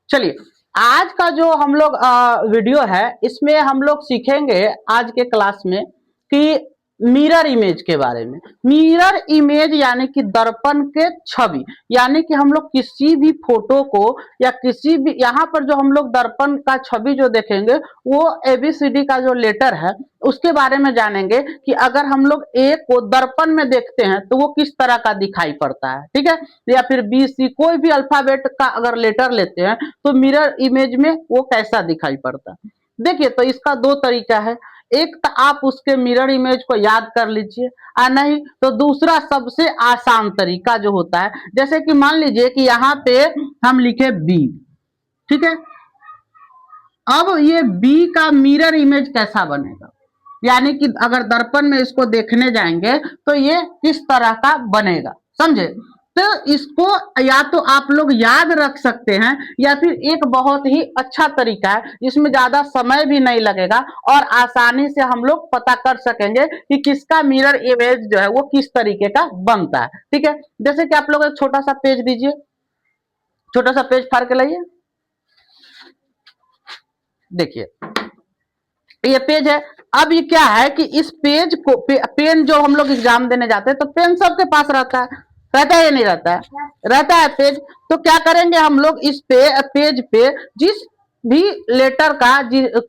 चलिए, आज का जो हम लोग वीडियो है इसमें हम लोग सीखेंगे आज के क्लास में कि मिरर इमेज के बारे में। मिरर इमेज यानी कि दर्पण के छवि, यानी कि हम लोग किसी भी फोटो को या किसी भी यहाँ पर जो हम लोग दर्पण का छवि जो देखेंगे वो ABCD का जो लेटर है उसके बारे में जानेंगे कि अगर हम लोग ए को दर्पण में देखते हैं तो वो किस तरह का दिखाई पड़ता है, ठीक है। या फिर BC कोई भी अल्फाबेट का अगर लेटर लेते हैं तो मिरर इमेज में वो कैसा दिखाई पड़ता है। देखिए, तो इसका दो तरीका है। एक तो आप उसके मिरर इमेज को याद कर लीजिए, और नहीं तो दूसरा सबसे आसान तरीका जो होता है, जैसे कि मान लीजिए कि यहाँ पे हम लिखे बी, ठीक है। अब ये बी का मिरर इमेज कैसा बनेगा, यानी कि अगर दर्पण में इसको देखने जाएंगे तो ये किस तरह का बनेगा, समझे। तो इसको या तो आप लोग याद रख सकते हैं या फिर एक बहुत ही अच्छा तरीका है जिसमें ज्यादा समय भी नहीं लगेगा और आसानी से हम लोग पता कर सकेंगे कि किसका मिरर इमेज जो है वो किस तरीके का बनता है, ठीक है। जैसे कि आप लोग एक छोटा सा पेज दीजिए, छोटा सा पेज फाड़ के लाइए। देखिए, ये पेज है। अब ये क्या है कि इस पेज को पेन जो हम लोग एग्जाम देने जाते हैं तो पेन सबके पास रहता है, रहता है या नहीं रहता है, रहता है पेज। तो क्या करेंगे हम लोग इस पेज पे जिस भी लेटर का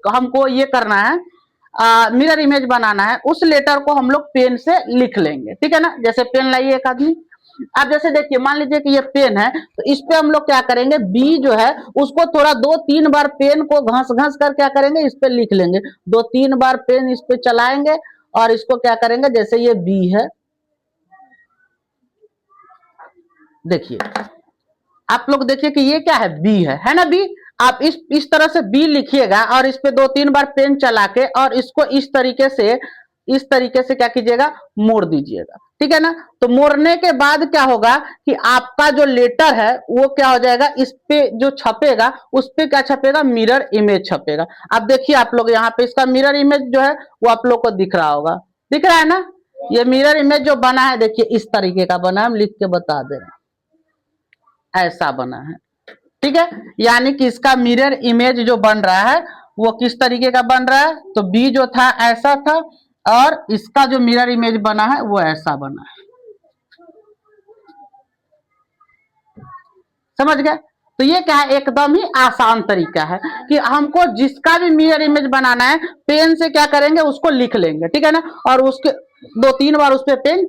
हमको ये करना है, मिरर इमेज बनाना है, उस लेटर को हम लोग पेन से लिख लेंगे, ठीक है ना। जैसे पेन लाइए एक आदमी। अब जैसे देखिए, मान लीजिए कि ये पेन है तो इस पे हम लोग क्या करेंगे, बी जो है उसको थोड़ा 2-3 बार पेन को घस घस कर क्या करेंगे, इस पे लिख लेंगे। 2-3 बार पेन इस पे चलाएंगे और इसको क्या करेंगे, जैसे ये बी है, देखिए आप लोग देखिए कि ये क्या है, बी है ना बी। आप इस तरह से बी लिखिएगा और इस पे 2-3 बार पेन चला के और इसको इस तरीके से क्या कीजिएगा, मोड़ दीजिएगा, ठीक है ना। तो मोड़ने के बाद क्या होगा कि आपका जो लेटर है वो क्या हो जाएगा, इस पे जो छपेगा उस पे क्या छपेगा, मिरर इमेज छपेगा। अब देखिए आप लोग यहाँ पे इसका मिरर इमेज जो है वो आप लोग को दिख रहा होगा, दिख रहा है ना। ये मिरर इमेज जो बना है देखिए इस तरीके का बना है, हम लिख के बता दे रहे हैं, ऐसा बना है, ठीक है। यानी कि इसका मिरर इमेज जो बन रहा है वो किस तरीके का बन रहा है, तो बी जो था ऐसा था और इसका जो मिरर इमेज बना है वो ऐसा बना है, समझ गए। तो ये क्या है, एकदम ही आसान तरीका है कि हमको जिसका भी मिरर इमेज बनाना है पेन से क्या करेंगे, उसको लिख लेंगे, ठीक है ना। और उसके 2-3 बार उस पर पेन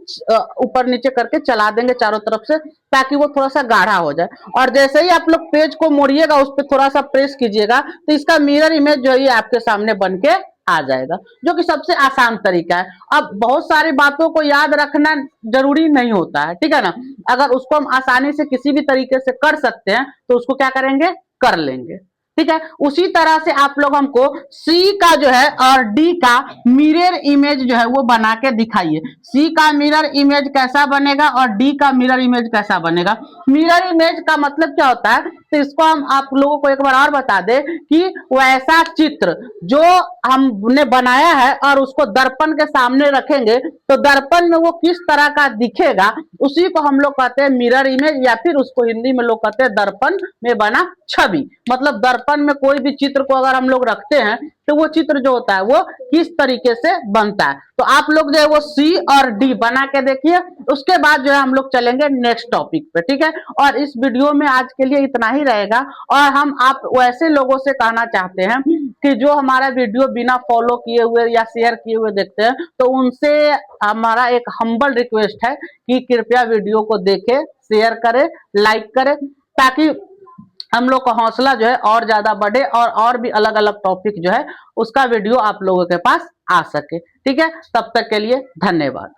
ऊपर नीचे करके चला देंगे चारों तरफ से, ताकि वो थोड़ा सा गाढ़ा हो जाए। और जैसे ही आप लोग पेज को मोड़िएगा उस पर थोड़ा सा प्रेस कीजिएगा तो इसका मिरर इमेज जो है आपके सामने बन के आ जाएगा, जो कि सबसे आसान तरीका है। अब बहुत सारी बातों को याद रखना जरूरी नहीं होता है, ठीक है ना। अगर उसको हम आसानी से किसी भी तरीके से कर सकते हैं तो उसको क्या करेंगे, कर लेंगे, ठीक है। उसी तरह से आप लोग हमको सी का जो है और डी का मिरर इमेज जो है वो बना के दिखाइए। सी का मिरर इमेज कैसा बनेगा और डी का मिरर इमेज कैसा बनेगा। मिरर इमेज का मतलब क्या होता है, तो इसको हम आप लोगों को एक बार और बता दें कि वैसा चित्र जो हमने बनाया है और उसको दर्पण के सामने रखेंगे तो दर्पण में वो किस तरह का दिखेगा, उसी को हम लोग कहते हैं मिरर इमेज, या फिर उसको हिंदी में लोग कहते हैं दर्पण में बना छवि। मतलब दर्पण में कोई भी चित्र को अगर हम लोग रखते हैं तो वो चित्र जो होता है वो किस तरीके से बनता है। तो आप लोग जो है वो सी और डी बना के देखिए, उसके बाद जो है हम लोग चलेंगे नेक्स्ट टॉपिक पे, ठीक है। और इस वीडियो में आज के लिए इतना ही रहेगा। और हम आप वैसे लोगों से कहना चाहते हैं कि जो हमारा वीडियो बिना फॉलो किए हुए या शेयर किए हुए देखते हैं, तो उनसे हमारा एक हम्बल रिक्वेस्ट है कि कृपया वीडियो को देखें, शेयर करें, लाइक करें, ताकि हम लोग का हौसला जो है और ज्यादा बढ़े और भी अलग अलग टॉपिक जो है उसका वीडियो आप लोगों के पास आ सके, ठीक है। तब तक के लिए धन्यवाद।